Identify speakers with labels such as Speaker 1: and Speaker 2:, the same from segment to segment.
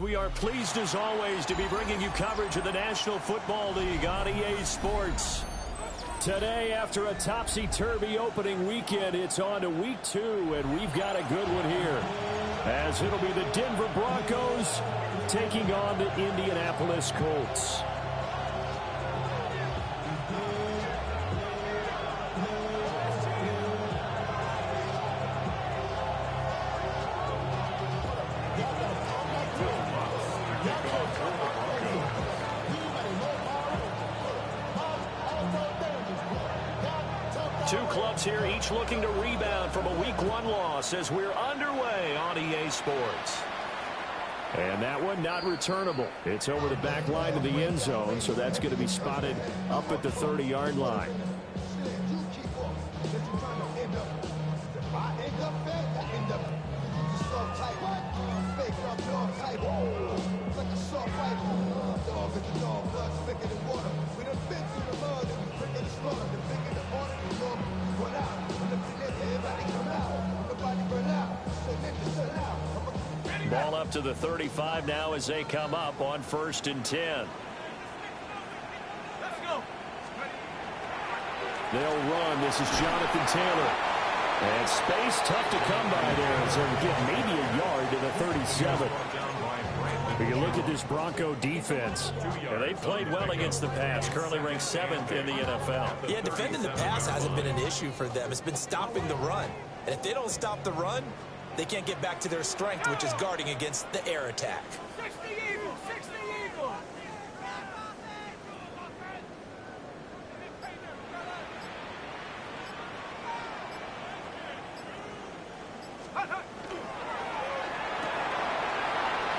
Speaker 1: We are pleased as always to be bringing you coverage of the National Football League on EA Sports. Today, after a topsy-turvy opening weekend, it's on to week 2, and we've got a good one here. As it'll be the Denver Broncos taking on the Indianapolis Colts. Two clubs here, each looking to rebound from a Week 1 loss as we're underway on EA Sports. And that one not returnable. It's over the back line of the end zone, so that's going to be spotted up at the 30-yard line. Ball up to the 35 now as they come up on 1st and 10. They'll run. This is Jonathan Taylor. And space tough to come by there as they'll get maybe a yard to the 37. We can look at this Bronco defense. And they played well against the pass. Currently ranked 7th in the NFL.
Speaker 2: Yeah, defending the pass hasn't been an issue for them. It's been stopping the run. And if they don't stop the run, they can't get back to their strength, which is guarding against the air attack.
Speaker 3: 60 Eagles! 60 Eagles!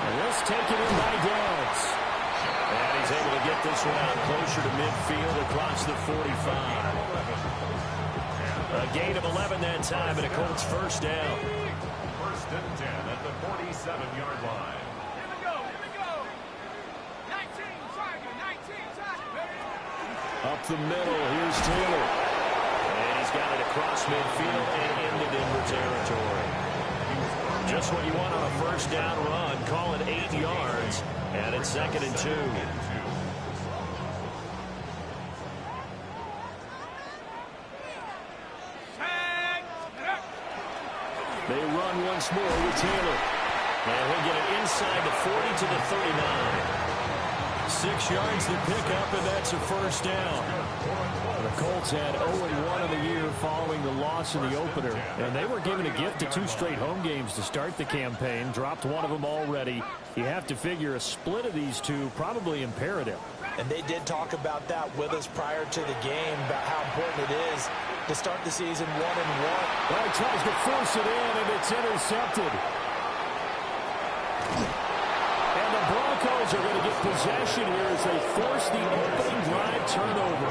Speaker 1: And this taken in by Downs. And he's able to get this one out closer to midfield across the 45. A gain of 11 that time, and a Colts first down.
Speaker 4: 1st and 10 at the 47-yard line.
Speaker 3: Here we go, here we go. 19, target, 19, target.
Speaker 1: Up the middle, here's Taylor. And he's got it across midfield and into Denver territory. Just what you want on a first down run. Call it 8 yards, and it's 2nd and 2. They run once more with Taylor. And he'll get it inside the 40 to the 39. 6 yards to pick up, and that's a first down. The Colts had 0-1 in the year following the loss in the opener. And they were given a gift of 2 straight home games to start the campaign. Dropped one of them already. You have to figure a split of these two probably imperative.
Speaker 2: And they did talk about that with us prior to the game, about how important it is to start the season 1-1.
Speaker 1: Well, he tries to force it in, and it's intercepted. And the Broncos are going to get possession here as they force the opening drive turnover.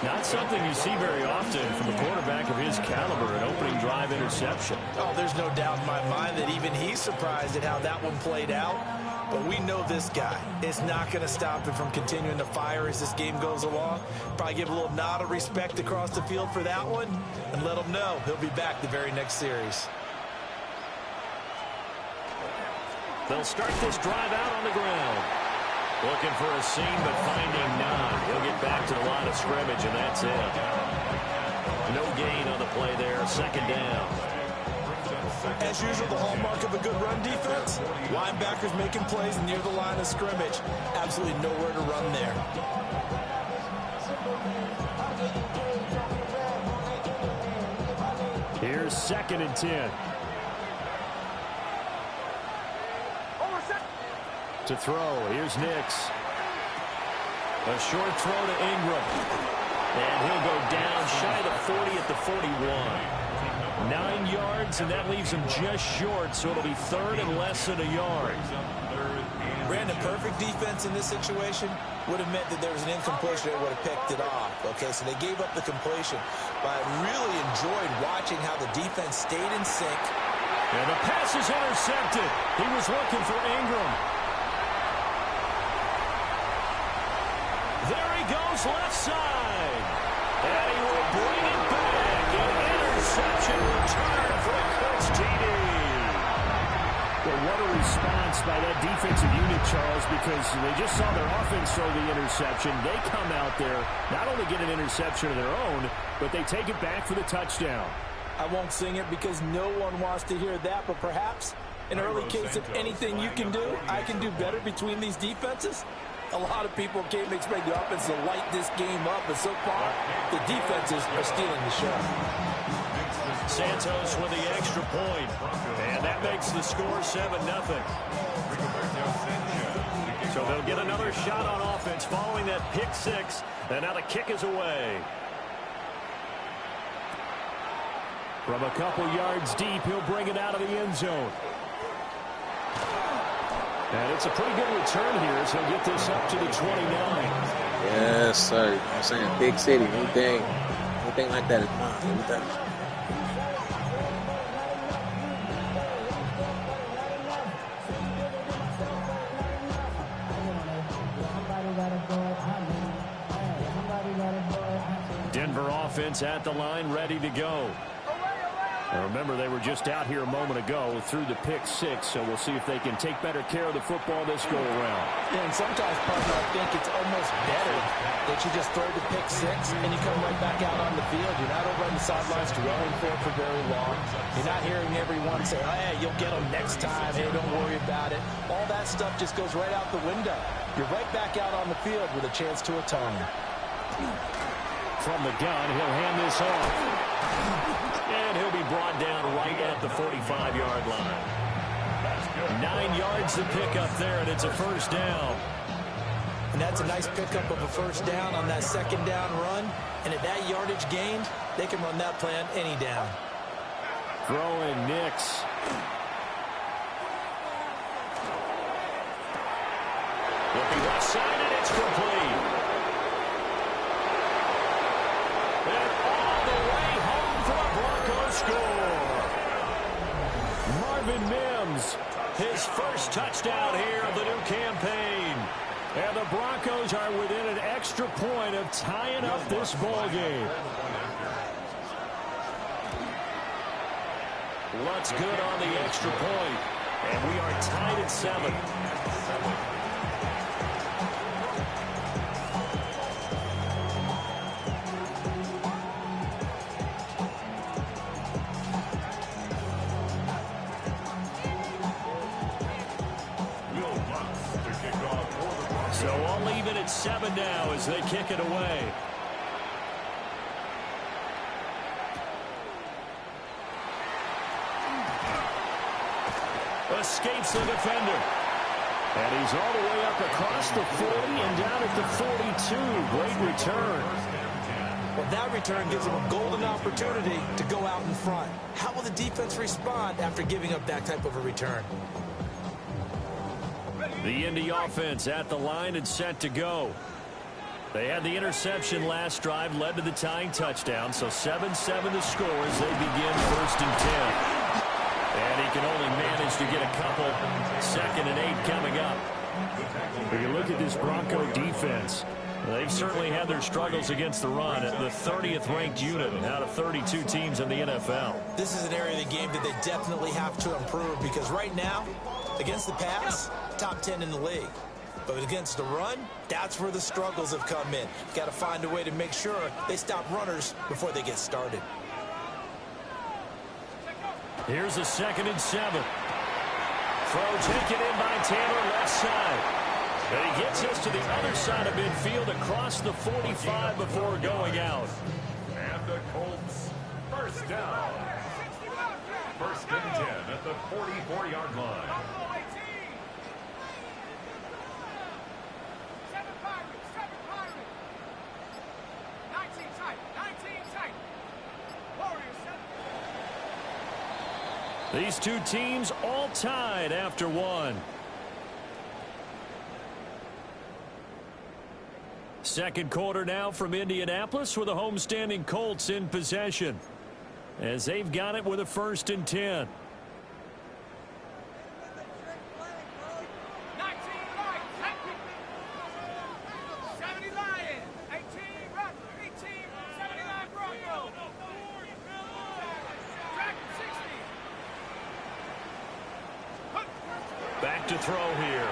Speaker 1: Not something you see very often from a quarterback of his caliber, an opening drive interception.
Speaker 2: Oh, there's no doubt in my mind that even he's surprised at how that one played out. But we know this guy is not going to stop him from continuing to fire as this game goes along. Probably give a little nod of respect across the field for that one and let him know he'll be back the very next series.
Speaker 1: They'll start this drive out on the ground. Looking for a seam, but finding none. He'll get back to the line of scrimmage, and that's it. No gain on the play there. 2nd down.
Speaker 2: As usual, the hallmark of a good run defense, linebackers making plays near the line of scrimmage. Absolutely nowhere to run there.
Speaker 1: Here's 2nd and 10. To throw, here's Nix. A short throw to Ingram. And he'll go down shy of the 40 at the 41. 9 yards, and that leaves him just short, so it'll be 3rd and less than a yard.
Speaker 2: Brandon, perfect defense in this situation would have meant that there was an incompletion that would have picked it off. Okay, so they gave up the completion. But I really enjoyed watching how the defense stayed in sync.
Speaker 1: And the pass is intercepted. He was looking for Ingram. There he goes, left side. And he will bring it back. An interception return for the Colts TD. Well, what a response by that defensive unit, Charles, because they just saw their offense throw the interception. They come out there, not only get an interception of their own, but they take it back for the touchdown.
Speaker 2: I won't sing it because no one wants to hear that, but perhaps in early case of anything you can do, I can do better between these defenses. A lot of people came to expect the offense to light this game up, but so far, the defenses are stealing the show.
Speaker 1: Santos with the extra point, and that makes the score 7-0. So they'll get another shot on offense following that pick six, and now the kick is away. From a couple yards deep, he'll bring it out of the end zone. And it's a pretty good return here as he'll get this up to the 29.
Speaker 5: Yes, sir. You know what I'm saying? Big city, anything like that is fine. Anything.
Speaker 1: Denver offense at the line, ready to go. Now remember, they were just out here a moment ago through the pick six, so we'll see if they can take better care of the football this go-around.
Speaker 2: Yeah, and sometimes, partner, I think it's almost better that you just throw the pick six and you come right back out on the field. You're not over on the sidelines dwelling for it for very long. You're not hearing everyone say, oh, hey, you'll get them next time. Hey, don't worry about it. All that stuff just goes right out the window. You're right back out on the field with a chance to atone.
Speaker 1: From the gun, he'll hand this off. And he'll be brought down right at the 45-yard line. 9 yards to pick up there, and it's a first down.
Speaker 2: And that's a nice pickup of a first down on that second down run. And at that yardage gained, they can run that play on any down.
Speaker 1: Throwing Nix. Looking left side, and it's complete. And all the way home for a Broncos score. Marvin Mims, his first touchdown here of the new campaign. And the Broncos are within an extra point of tying up this ball game. Lutz good on the extra point. And we are tied at 7. So I'll leave it at 7 now as they kick it away. Escapes the defender. And he's all the way up across the 40 and down at the 42. Great return.
Speaker 2: Well, that return gives them a golden opportunity to go out in front. How will the defense respond after giving up that type of a return?
Speaker 1: The Indy offense at the line and set to go. They had the interception last drive, led to the tying touchdown, so 7-7 to score as they begin 1st and 10. And he can only manage to get a couple. 2nd and 8 coming up. When you look at this Bronco defense, they've certainly had their struggles against the run at the 30th ranked unit out of 32 teams in the NFL.
Speaker 2: This is an area of the game that they definitely have to improve because right now, against the pass, top 10 in the league. But against the run, that's where the struggles have come in. Got to find a way to make sure they stop runners before they get started.
Speaker 1: Here's a 2nd and 7. Throw taken in by Taylor left side. And he gets us to the other side of midfield across the 45 before going out.
Speaker 4: And the Colts, first down. 1st and 10 at the 44-yard line.
Speaker 1: These two teams all tied after one. 2nd quarter now from Indianapolis with the homestanding Colts in possession as they've got it with a 1st and 10. look to throw here.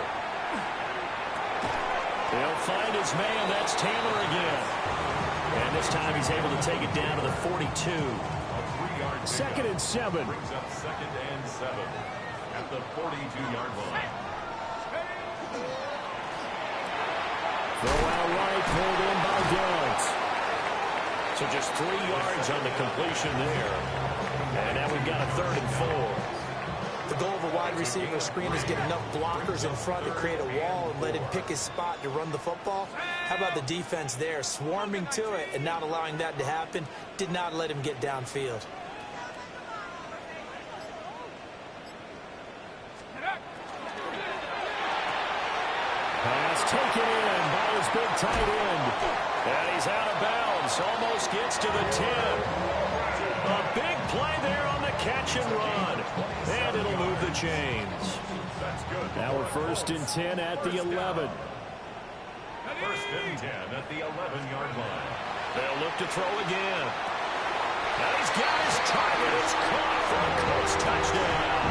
Speaker 1: He'll find his man. That's Taylor again. And this time he's able to take it down to the 42. 2nd and 7.
Speaker 4: Brings up 2nd and 7 at the 42-yard line.
Speaker 1: Throw out right, pulled in by Duggs. So just 3 yards on the completion there. And now we've got a 3rd and 4.
Speaker 2: The goal of a wide receiver screen is get enough blockers in front to create a wall and let him pick his spot to run the football. How about the defense there, swarming to it and not allowing that to happen? Did not let him get downfield.
Speaker 1: Pass taken in by his big tight end. And he's out of bounds. Almost gets to the 10. A big play there on the catch and run. And it'll move the chains.
Speaker 4: That's good.
Speaker 1: Now we're 1st and 10 at the 11.
Speaker 4: 1st and 10 at the 11-yard line.
Speaker 1: They'll look to throw again. Now he's got his target. It's caught for a Colts touchdown.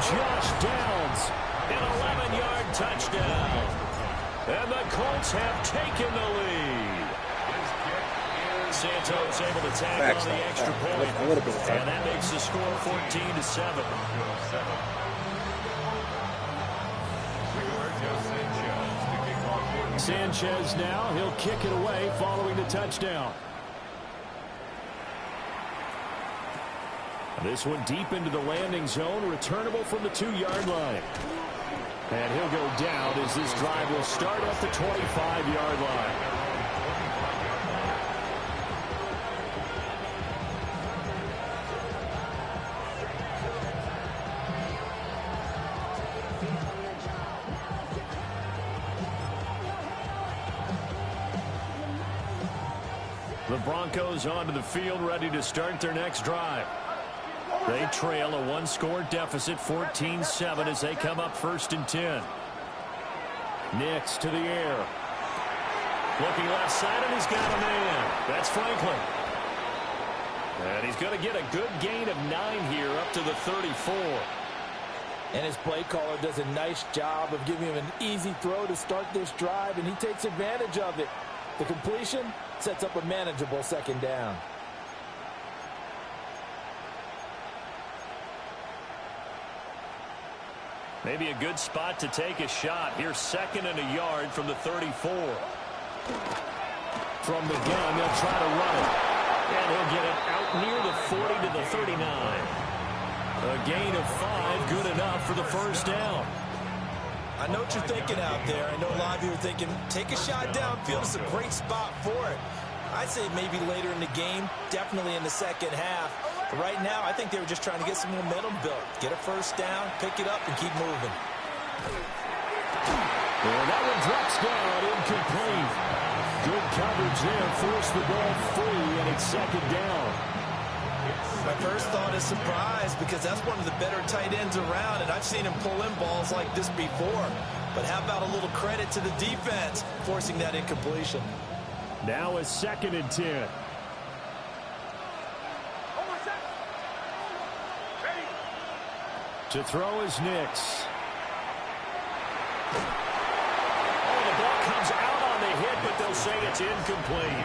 Speaker 1: Josh Downs, an 11-yard touchdown. And the Colts have taken the lead. Santos able to tag on the extra point. And that makes the score 14-7. Sanchez now, he'll kick it away following the touchdown. This one deep into the landing zone, returnable from the 2-yard line. And he'll go down as this drive will start at the 25-yard line. The Broncos onto the field, ready to start their next drive. They trail a 1-score deficit, 14-7, as they come up 1st and 10. Nix to the air. Looking left side, and he's got a man. That's Franklin. And he's going to get a good gain of 9 here, up to the 34.
Speaker 2: And his play caller does a nice job of giving him an easy throw to start this drive, and he takes advantage of it. The completion sets up a manageable 2nd down.
Speaker 1: Maybe a good spot to take a shot. Here's 2nd and a yard from the 34. From the gun, they'll try to run it. And he'll get it out near the 40 to the 39. A gain of 5, good enough for the 1st down.
Speaker 2: I know what you're thinking out there. I know a lot of you are thinking, take a shot downfield. It's a great spot for it. I'd say maybe later in the game, definitely in the 2nd half. But right now, I think they were just trying to get some momentum built. Get a 1st down, pick it up, and keep moving.
Speaker 1: And that one drops down, incomplete. Good coverage there, forced the ball free, and it's 2nd down.
Speaker 2: My first thought is surprise, because that's one of the better tight ends around, and I've seen him pull in balls like this before. But how about a little credit to the defense forcing that incompletion?
Speaker 1: Now it's 2nd and 10. To throw is Nix. Oh, the ball comes out on the hit, but they'll say it's incomplete.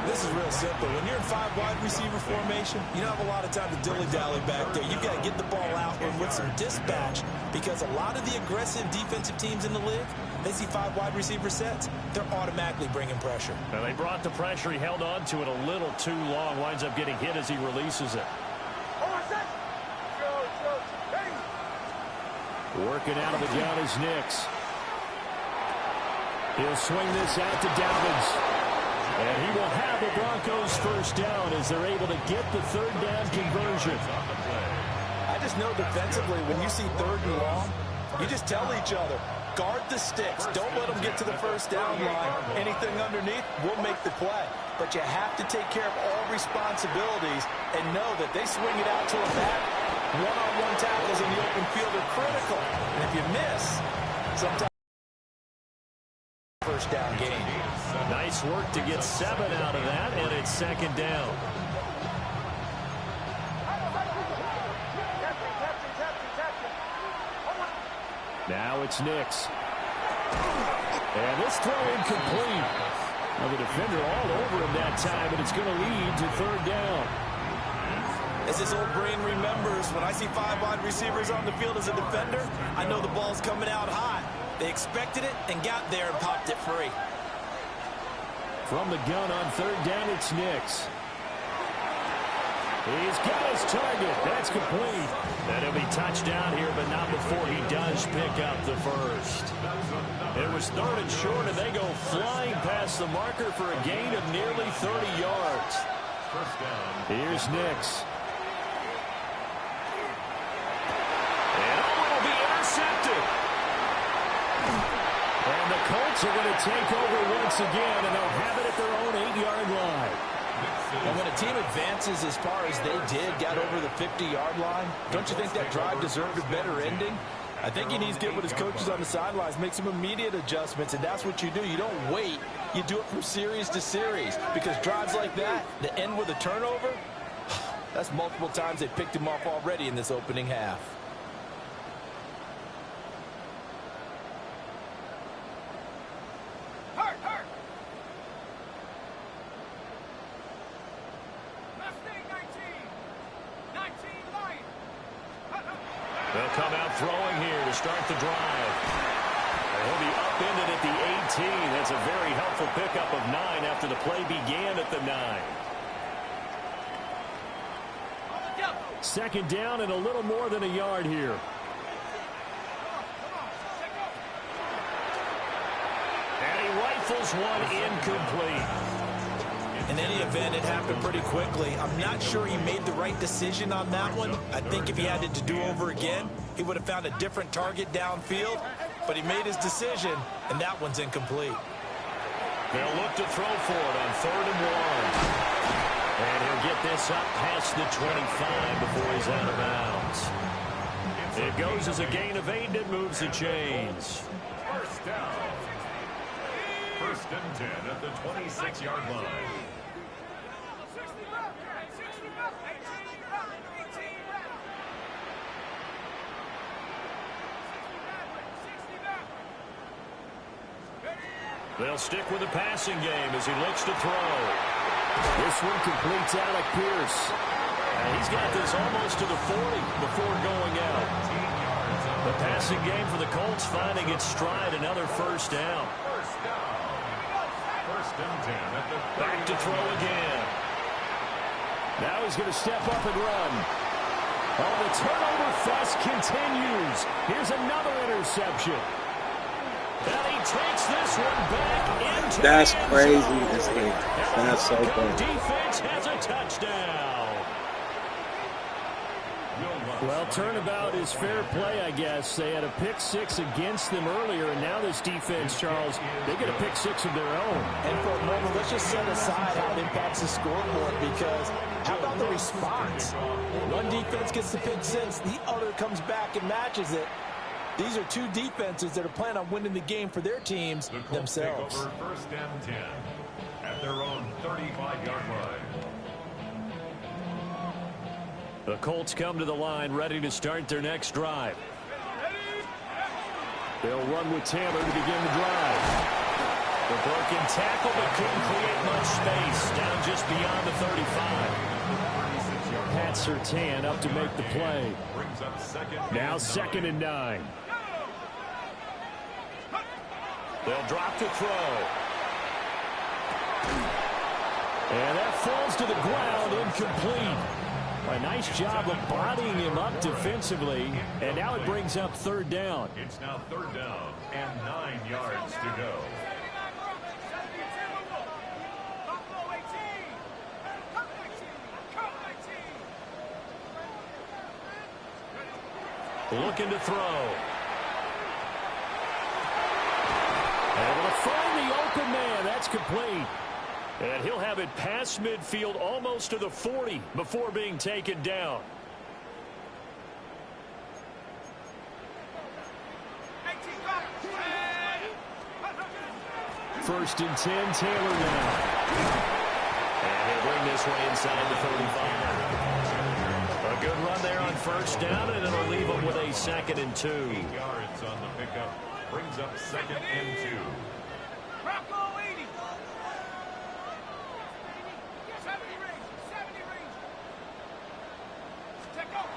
Speaker 2: This is real simple. When you're in 5 wide receiver formation, you don't have a lot of time to dilly-dally back there. You've got to get the ball out and with some dispatch, because a lot of the aggressive defensive teams in the league, they see 5 wide receiver sets, they're automatically bringing pressure.
Speaker 1: Now they brought the pressure. He held on to it a little too long. Winds up getting hit as he releases it. Working out of the gun is Nix. He'll swing this out to Dobbins. And he will have the Broncos 1st down as they're able to get the 3rd down conversion.
Speaker 2: I just know defensively, when you see 3rd and long, you just tell each other, guard the sticks. Don't let them get to the 1st down line. Anything underneath will make the play. But you have to take care of all responsibilities and know that they swing it out to a back. One-on-one tackles in the open field are critical. And if you miss, sometimes 1st down gain.
Speaker 1: Nice work to get 7 out of that, and it's 2nd down. Now it's Nix. And this throw incomplete. Well, the defender all over him that time, and it's going to lead to third down.
Speaker 2: As this old brain remembers, when I see 5 wide receivers on the field as a defender, I know the ball's coming out hot. They expected it and got there and popped it free.
Speaker 1: From the gun on third down, it's Nix. He's got his target. That's complete. That'll be touchdown here, but not before he does pick up the first. It was third and short, and they go flying past the marker for a gain of nearly 30 yards. Here's Nix. And will be intercepted. And the Colts are going to take over once again, and they'll have it at their own 8-yard line.
Speaker 2: And when a team advances as far as they did, got over the 50-yard line, don't you think that drive deserved a better ending? I think he needs to get with his coaches on the sidelines, make some immediate adjustments, and that's what you do. You don't wait. You do it from series to series, because drives like that end with a turnover, that's multiple times they picked him off already in this opening half.
Speaker 1: They'll come out throwing here to start the drive. He'll be upended at the 18. That's a very helpful pickup of 9 after the play began at the 9. Second down and a little more than a yard here. And he rifles one incomplete.
Speaker 2: In any event, it happened pretty quickly. I'm not sure he made the right decision on that one. I think if he had it to do over again, he would have found a different target downfield. But he made his decision, and that one's incomplete.
Speaker 1: They'll look to throw for it on 3rd and 1. And he'll get this up past the 25 before he's out of bounds. It goes as a gain of 8, and it moves the chains.
Speaker 4: First down. 1st and 10 at the 26-yard line.
Speaker 1: They'll stick with the passing game as he looks to throw. This one completes Alec Pierce. And he's got this almost to the 40 before going out. The passing game for the Colts finding its stride, another first down.
Speaker 4: 1st and 10 at the
Speaker 1: Back to throw again. Now he's going to step up and run. Oh, the turnover fuss continues. Here's another interception. And he takes this one back into
Speaker 5: That's
Speaker 1: the end
Speaker 5: crazy.
Speaker 1: zone.
Speaker 5: That's so cool.
Speaker 1: Defense has a touchdown. Well, turnabout is fair play, I guess. They had a pick 6 against them earlier, and now this defense, Charles, they get a pick 6 of their own.
Speaker 2: And for a moment, let's just set aside how it impacts the scoreboard, because how about the response? One defense gets the pick 6, the other comes back and matches it. These are two defenses that are planning on winning the game for their teams themselves.
Speaker 4: Take over 1st and 10 at their own 35-yard line.
Speaker 1: The Colts come to the line ready to start their next drive. They'll run with Taylor to begin the drive. The broken tackle, but couldn't create much space. Down just beyond the 35. Pat Surtain up to make the play. Now 2nd and 9. They'll drop to throw. And that falls to the ground, incomplete. A nice job of bodying him up defensively, and now it brings up 3rd down.
Speaker 4: It's now 3rd down and 9 yards to go.
Speaker 1: Looking to throw. Able to find the open man. That's complete. And he'll have it past midfield almost to the 40 before being taken down. First and 10, Taylor now. And he'll bring this one inside the 35. A good run there on first down, and it'll leave them with a 2nd and 2.
Speaker 4: 8 yards on the pickup. Brings up 2nd and 2.
Speaker 3: Bronco 80. 70 range. 70 range. Check out.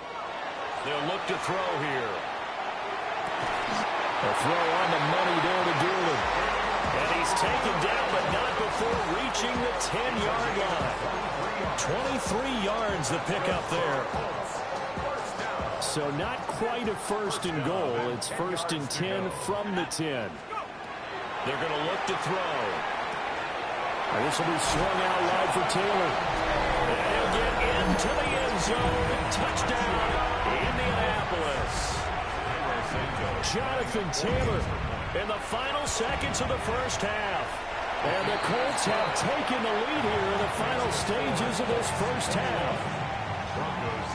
Speaker 1: They'll look to throw here. A throw on the money there to Doolin. And he's taken down, but not before reaching the 10-yard line. 23 yards the pickup there. So not quite a 1st and goal. It's 1st and 10 from the 10. They're going to look to throw. And this will be swung out wide for Taylor. And he'll get into the end zone. Touchdown, Indianapolis. Jonathan Taylor in the final seconds of the first half. And the Colts have taken the lead here in the final stages of this first half.
Speaker 4: Broncos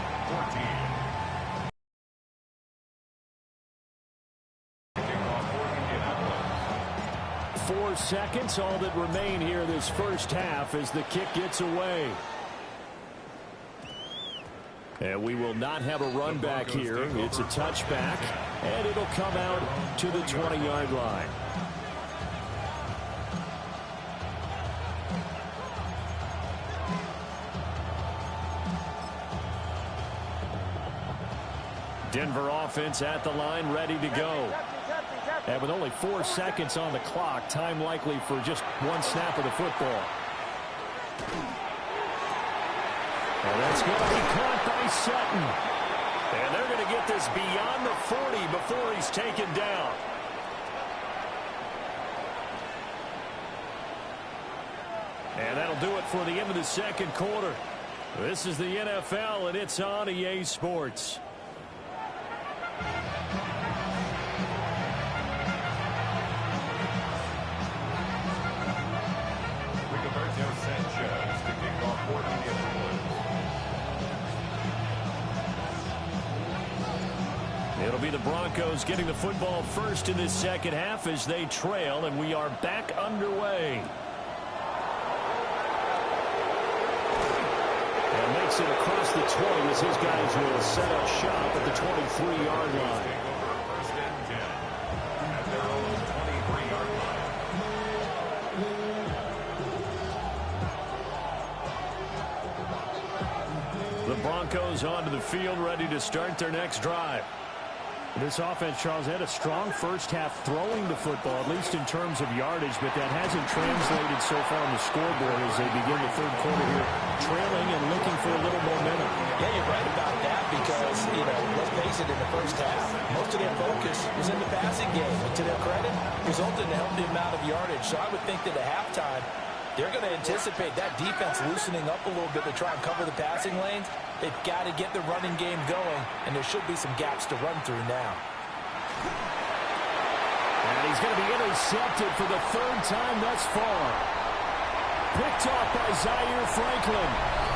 Speaker 4: 14.
Speaker 1: 4 seconds, all that remain here this first half as the kick gets away. And we will not have a run back here. It's a touchback, and it'll come out to the 20-yard line. Denver offense at the line, ready to go. And with only 4 seconds on the clock, time likely for just one snap of the football. And that's going to be caught by Sutton. And they're going to get this beyond the 40 before he's taken down. And that'll do it for the end of the second quarter. This is the NFL, and it's on EA Sports.
Speaker 4: Sanchez to kick off for Indianapolis.
Speaker 1: It'll be the Broncos getting the football first in this second half as they trail, and we are back underway. And makes it across the 20 as his guys will set up shop at the 23-yard line.
Speaker 4: First and 10 at their own 23-yard line.
Speaker 1: The Broncos onto the field, ready to start their next drive. This offense, Charles, had a strong first half throwing the football, at least in terms of yardage, but that hasn't translated so far on the scoreboard as they begin the third quarter here, trailing and looking for a little momentum.
Speaker 2: Yeah, you're right about that because, let's face it, in the first half, most of their focus was in the passing game. And to their credit, resulted in a healthy amount of yardage. So I would think that at halftime, they're going to anticipate that defense loosening up a little bit to try and cover the passing lanes. They've got to get the running game going, and there should be some gaps to run through now.
Speaker 1: And he's going to be intercepted for the 3rd time thus far. Picked off by Zaire Franklin.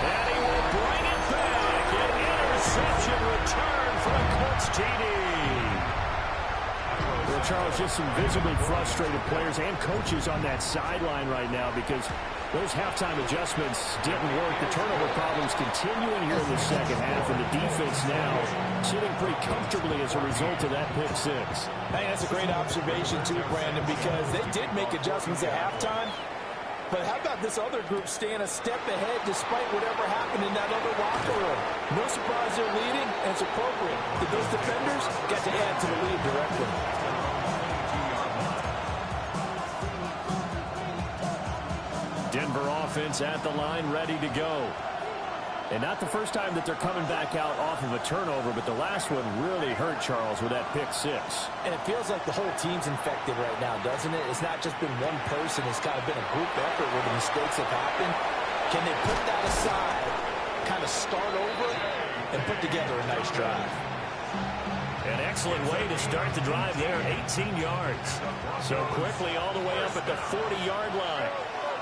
Speaker 1: And he will bring it back. An interception return for a Colts TD. Well, Charles, just some visibly frustrated players and coaches on that sideline right now because those halftime adjustments didn't work. The turnover problems continuing here in the second half, and the defense now sitting pretty comfortably as a result of that pick six.
Speaker 2: Hey, that's a great observation too, Brandon, because they did make adjustments at halftime. But how about this other group staying a step ahead despite whatever happened in that other locker room? No surprise they're leading, and it's appropriate that those defenders got to add to the lead directly.
Speaker 1: Denver offense at the line, ready to go. And not the first time that they're coming back out off of a turnover, but the last one really hurt, Charles, with that pick six.
Speaker 2: And it feels like the whole team's infected right now, doesn't it? It's not just been one person. It's kind of been a group effort where the mistakes have happened. Can they put that aside, kind of start over, and put together a nice drive?
Speaker 1: An excellent way to start the drive there, 18 yards. So quickly all the way up at the 40-yard line.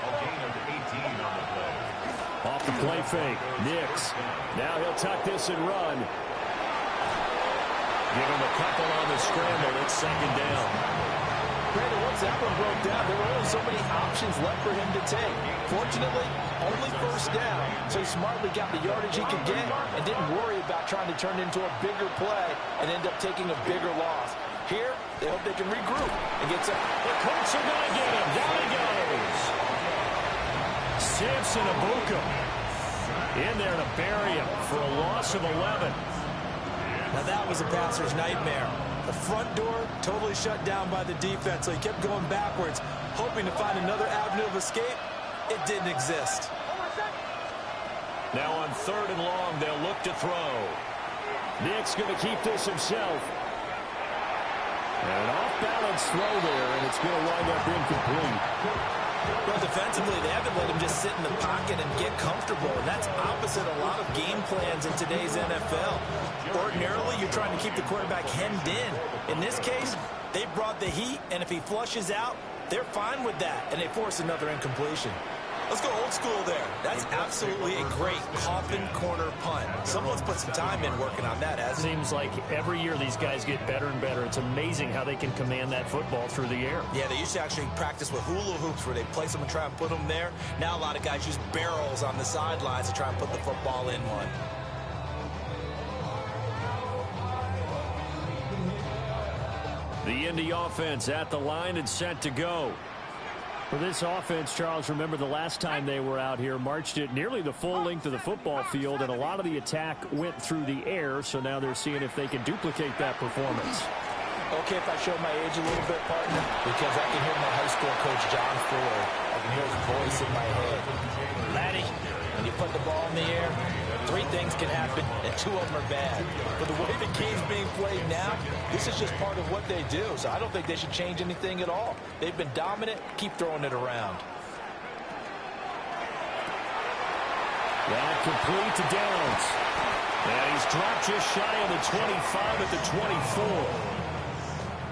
Speaker 4: A gain of 18 on the play.
Speaker 1: Off the play fake, Nix. Now he'll tuck this and run. Give him a couple on the scramble. It's second down.
Speaker 2: Granted, once that one broke down, there were only so many options left for him to take. Fortunately, only first down, so he smartly got the yardage he could get and didn't worry about trying to turn it into a bigger play and end up taking a bigger loss. Here, they hope they can regroup and get some.
Speaker 1: The Colts are going to get him. Down he goes. Samson Abuka in there to bury him for a loss of 11.
Speaker 2: Now that was a passer's nightmare. The front door totally shut down by the defense, so he kept going backwards, hoping to find another avenue of escape. It didn't exist.
Speaker 1: Now on 3rd and long, they'll look to throw. Nick's going to keep this himself. And an off-balance throw there, and it's going to wind up incomplete.
Speaker 2: Well, defensively, they haven't let him just sit in the pocket and get comfortable, and that's opposite a lot of game plans in today's NFL. Ordinarily, you're trying to keep the quarterback hemmed in. In this case, they brought the heat, and if he flushes out, they're fine with that, and they force another incompletion. Let's go old school there. That's absolutely a great coffin corner punt. Someone's put some time in working on that, hasn't it?
Speaker 1: Seems like every year these guys get better and better. It's amazing how they can command that football through the air.
Speaker 2: Yeah, they used to actually practice with hula hoops where they place them and try and put them there. Now a lot of guys use barrels on the sidelines to try and put the football in one.
Speaker 1: The Indy offense at the line and set to go. For this offense, Charles, remember the last time they were out here, marched it nearly the full length of the football field, and a lot of the attack went through the air, so now they're seeing if they can duplicate that performance.
Speaker 2: Okay, if I show my age a little bit, partner, because I can hear my high school coach, John Ford. I can hear his voice in my head. Laddie, when you put the ball in the air, 3 things can happen, and 2 of them are bad. But the way the game's being played now, this is just part of what they do, so I don't think they should change anything at all. They've been dominant. Keep throwing it around.
Speaker 1: That complete to Downs. And he's dropped just shy of the 25 at the 24.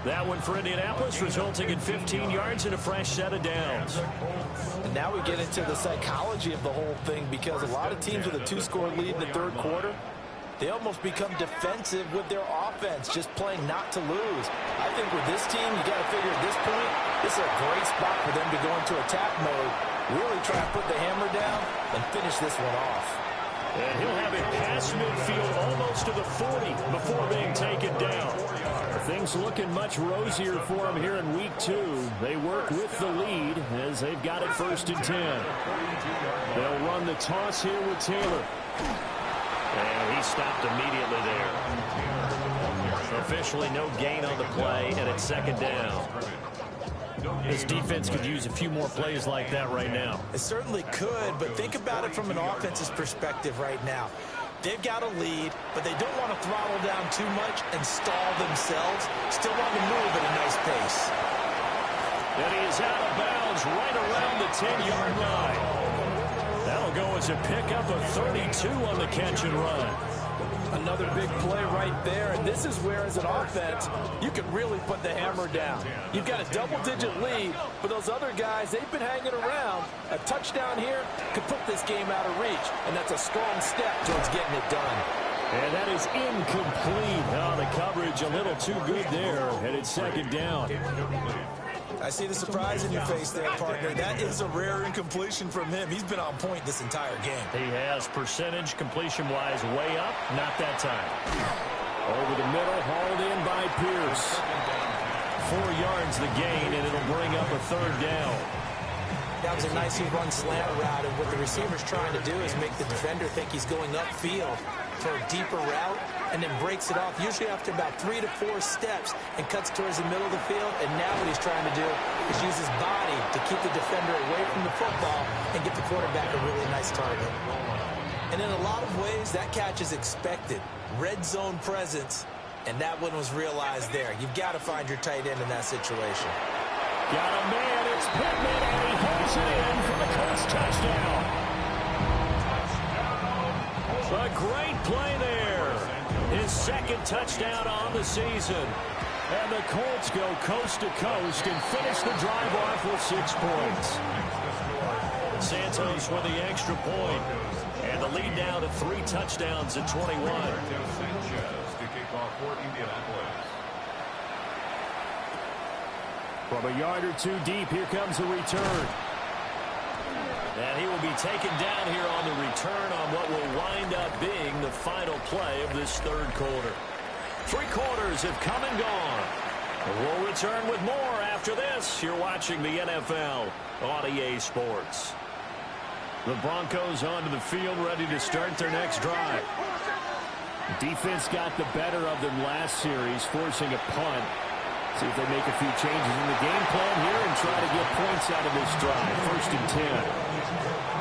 Speaker 1: That one for Indianapolis, resulting in 15 yards and a fresh set of downs.
Speaker 2: And now we get into the psychology of the whole thing, because a lot of teams with a 2-score lead in the 3rd quarter, they almost become defensive with their offense, just playing not to lose. I think with this team, you got to figure at this point, this is a great spot for them to go into attack mode, really try and put the hammer down and finish this one off.
Speaker 1: And he'll have it past midfield almost to the 40 before being taken down. Things looking much rosier for him here in week 2. They work with the lead as they've got it 1st and 10. They'll run the toss here with Taylor. And he stopped immediately there. Officially no gain on the play, and it's 2nd down. This defense could use a few more plays like that right now.
Speaker 2: It certainly could, but think about it from an offense's perspective right now. They've got a lead, but they don't want to throttle down too much and stall themselves. Still want to move at a nice pace.
Speaker 1: And he is out of bounds right around the 10-yard line. That'll go as a pickup of 32 on the catch and run.
Speaker 2: Another big play right there, and this is where, as an offense, you can really put the hammer down. You've got a double-digit lead, but those other guys, they've been hanging around. A touchdown here could put this game out of reach, and that's a strong step towards getting it done.
Speaker 1: And that is incomplete. Oh, the coverage a little too good there, and it's 2nd down.
Speaker 2: I see the surprise in your face there, partner. That is a rare incompletion from him. He's been on point this entire game.
Speaker 1: He has percentage completion-wise way up. Not that time. Over the middle, hauled in by Pierce. 4 yards the gain, and it'll bring up a 3rd down.
Speaker 2: That was a nicely run slant route, and what the receiver's trying to do is make the defender think he's going upfield for a deeper route, and then breaks it off, usually after about 3 to 4 steps, and cuts towards the middle of the field. And now what he's trying to do is use his body to keep the defender away from the football and get the quarterback a really nice target. And in a lot of ways, that catch is expected. Red zone presence, and that one was realized there. You've got to find your tight end in that situation.
Speaker 1: Got a man, it's Pittman, and he holds it in for the Colts touchdown. A great play there. His 2nd touchdown on the season. And the Colts go coast to coast and finish the drive off with 6 points. Santos with the extra point. And the lead now to 3 touchdowns at 21.
Speaker 4: To kick off for Indianapolis.
Speaker 1: From a yard or two deep, here comes the return. And he will be taken down here on the return on what will wind up being the final play of this third quarter. 3 quarters have come and gone. We'll return with more after this. You're watching the NFL on EA Sports. The Broncos onto the field, ready to start their next drive. Defense got the better of them last series, forcing a punt. See if they make a few changes in the game plan here and try to get points out of this drive. 1st and 10.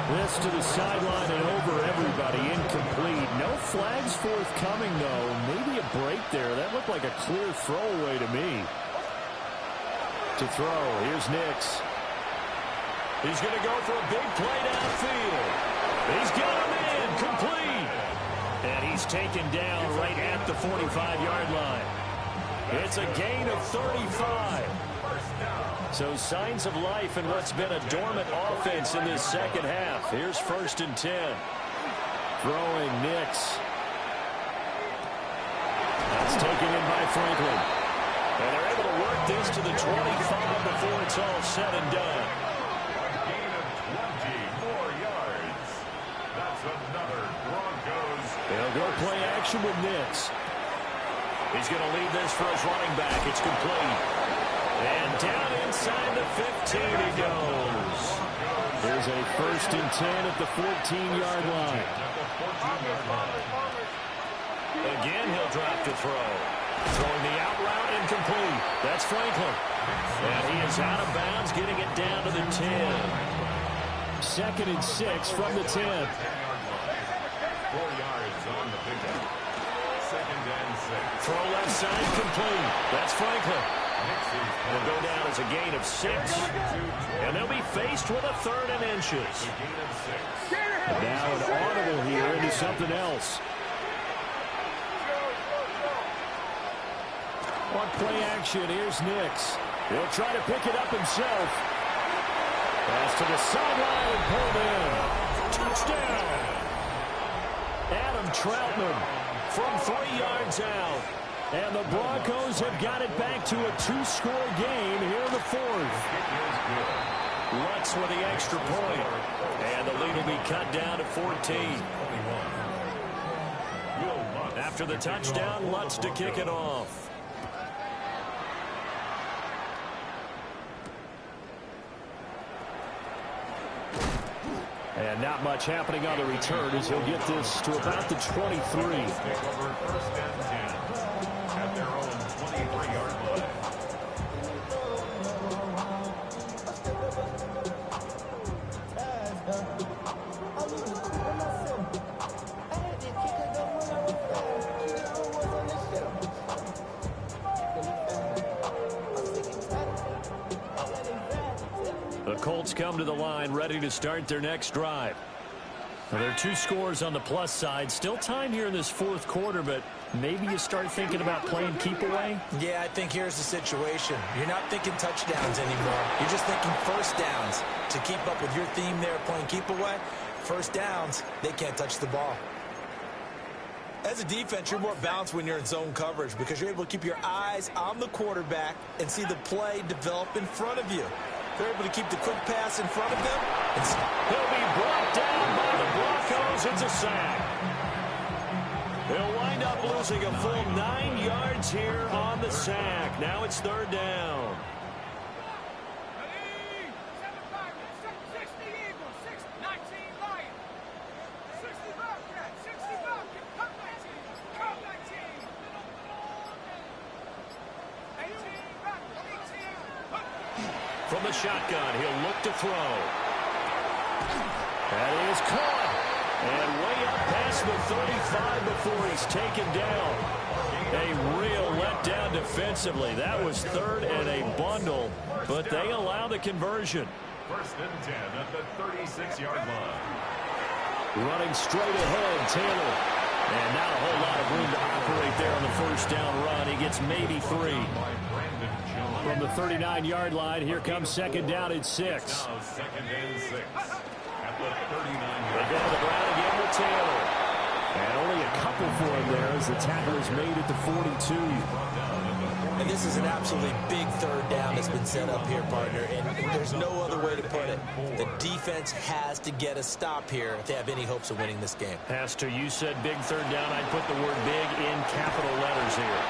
Speaker 1: This to the sideline and over everybody. Incomplete. No flags forthcoming, though. Maybe a break there. That looked like a clear throwaway to me. To throw. Here's Nix. He's going to go for a big play downfield. He's got him in. Complete. And he's taken down right at the 45-yard line. It's a gain of 35. So signs of life in what's been a dormant offense in this second half. Here's 1st and 10. Throwing Nix. That's taken in by Franklin. And they're able to work this to the 25 before it's all said and done.
Speaker 4: Gain of 20 more yards. That's another Broncos.
Speaker 1: They'll go play action with Nix. He's going to lead this for his running back. It's complete. And down inside the 15 he goes. There's a 1st and 10 at the 14-yard line. Again, he'll drop to throw. Throwing the out route, incomplete. That's Franklin. And he is out of bounds, getting it down to the 10. 2nd and 6 from the 10.
Speaker 4: 4 yards on the pickup. 2nd and 6.
Speaker 1: Throw left side, complete. That's Franklin. Will go down as a gain of 6. And they'll be faced with a 3rd and inches. Now an audible here into something else. On play action, here's Nix. He'll try to pick it up himself. Pass to the sideline and pulled in. Touchdown! Adam Troutman from 3 yards out. And the Broncos have got it back to a 2-score game here in the 4th. Lutz with the extra point. And the lead will be cut down to 14. After the touchdown, Lutz to kick it off. And not much happening on the return as he'll get this to about the 23.
Speaker 4: Take over 1st and 10 at their own 23-yard line.
Speaker 1: The Colts come to the line ready to start their next drive. Now, there are 2 scores on the plus side. Still time here in this 4th quarter, but maybe you start thinking about playing keep away?
Speaker 2: Yeah, I think here's the situation. You're not thinking touchdowns anymore. You're just thinking 1st downs. To keep up with your theme there, playing keep away, 1st downs, they can't touch the ball. As a defense, you're more balanced when you're in zone coverage because you're able to keep your eyes on the quarterback and see the play develop in front of you. They're able to keep the quick pass in front of them.
Speaker 1: He'll be brought down by the Broncos. It's a sack. They'll wind up losing a full 9 yards here on the sack. Now it's 3rd down.
Speaker 3: 60 Eagles, 19 Lions. 60 Bobcats, 60 Bobcats, come 19, 18 Bobcats, 18.
Speaker 1: From the shotgun, he'll look to throw. That is caught. And way up past the 35 before he's taken down. A real letdown defensively. That was 3rd and a bundle, but they allow the conversion.
Speaker 4: 1st and 10 at the 36-yard line.
Speaker 1: Running straight ahead, Taylor. And not a whole lot of room to operate there on the 1st down run. He gets maybe 3. From the 39-yard line, here comes 2nd down at 6.
Speaker 4: Now 2nd and 6 at the 39-yard
Speaker 1: They go to the ground again with Taylor. And only a couple for him there as the tackle is made at the 42.
Speaker 2: And this This is an absolutely big third down that's been set up here, partner, and there's no other way to put it. The defense has to get a stop here if they have any hopes of winning this game.
Speaker 1: Pastor, you said big third down. I'd put the word big in capital letters here.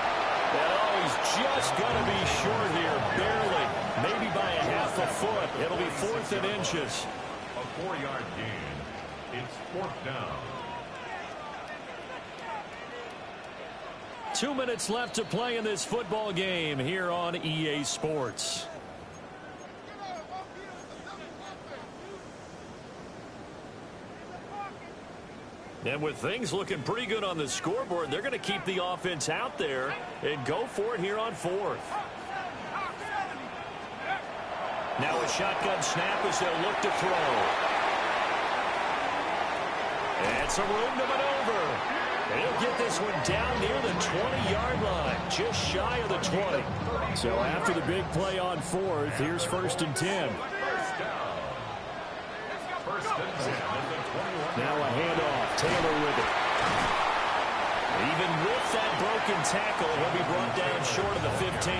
Speaker 1: And oh, he's just going to be short here, barely, maybe by a half a foot. It'll be 4th and inches.
Speaker 4: A 4-yard gain. It's 4th down.
Speaker 1: 2 minutes left to play in this football game here on EA Sports. And with things looking pretty good on the scoreboard, they're going to keep the offense out there and go for it here on 4th. Now a shotgun snap as they'll look to throw. And some room to maneuver. And he'll get this one down near the 20-yard line, just shy of the 20. So after the big play on 4th, here's 1st and 10. Now a handoff. Taylor with it. Even with that broken tackle, he'll be brought down short of the 15.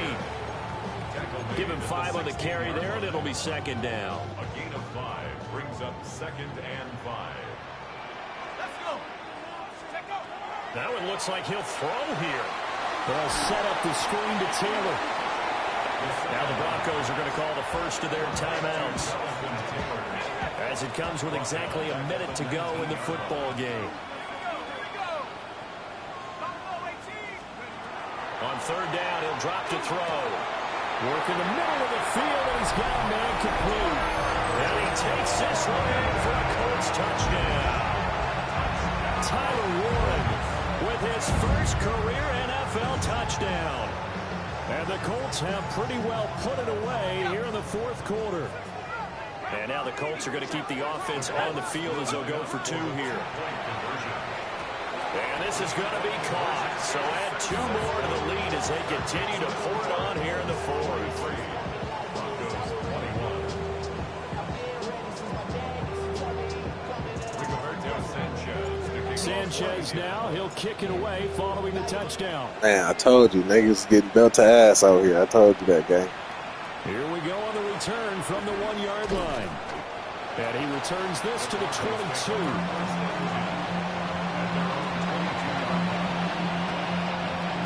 Speaker 1: Give him 5 on the carry there, and it'll be 2nd down.
Speaker 4: A gain of 5 brings up 2nd and 5.
Speaker 1: Now it looks like he'll throw here. They'll set up the screen to Taylor. Now the Broncos are going to call the first of their timeouts, as it comes with exactly a minute to go in the football game. On 3rd down, he'll drop to throw. Work in the middle of the field, and he's got a man complete. And he takes this one in for a Colts touchdown. Tyler Warren with his first career NFL touchdown. And the Colts have pretty well put it away here in the 4th quarter. And now the Colts are going to keep the offense on the field as they'll go for 2 here. And this is going to be caught. So add 2 more to the lead as they continue to pour it on here in the 4th. Sanchez now, he'll kick it away following the touchdown.
Speaker 5: Man, I told you, niggas getting belt to ass out here. I told you that, gang.
Speaker 1: Here we go on the return from the 1-yard line. And he returns this to the 22.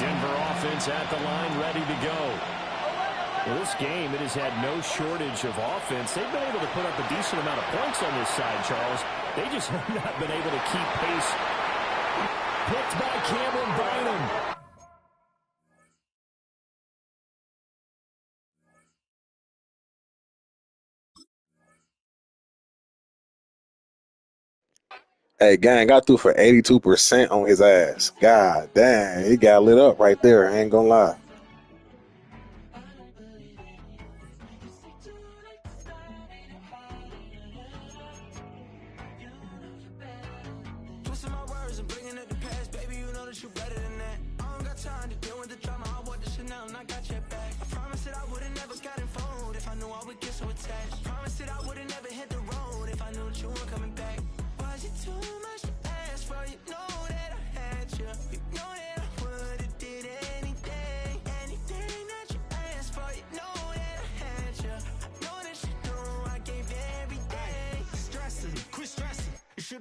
Speaker 1: Denver offense at the line, ready to go. Well, this game, it has had no shortage of offense. They've been able to put up a decent amount of points on this side, Charles. They just have not been able to keep pace. Picked by Cameron Bynum.
Speaker 5: Hey, gang, got through for 82% on his ass. God damn, he got lit up right there. I ain't gonna lie.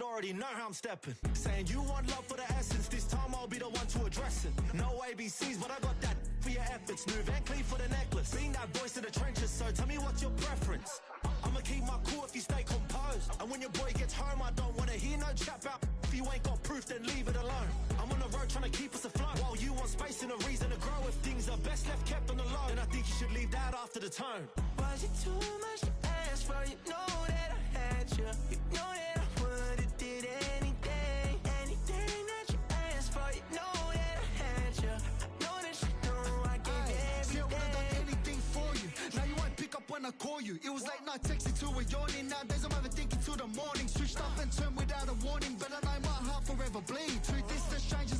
Speaker 6: Already know how I'm stepping. Saying you want love for the essence. This time I'll be the one to address it. No ABCs, but I got that for your efforts. New Van Cleef for the necklace. Being that voice in the trenches, so tell me what's your preference. I'ma keep my cool if you stay composed. And when your boy gets home, I don't wanna hear no chat about. If you ain't got proof, then leave it alone. I'm on the road trying to keep us afloat. While you want space and a reason to grow. If things are best left kept on the low, then I think you should leave that after the tone. Was it too much to ask for? You know that I had you. You know that I would've did anything. Anything that you asked for. You know that I had you. I know that you know I gave you everything. See, I would've done anything for you. Now you won't pick up when I call you. It was late night texting to a yawning. Nowadays I'm overthinking till the morning. Switched up and turned without a warning. But I know my heart forever bleed. Truth is the stranger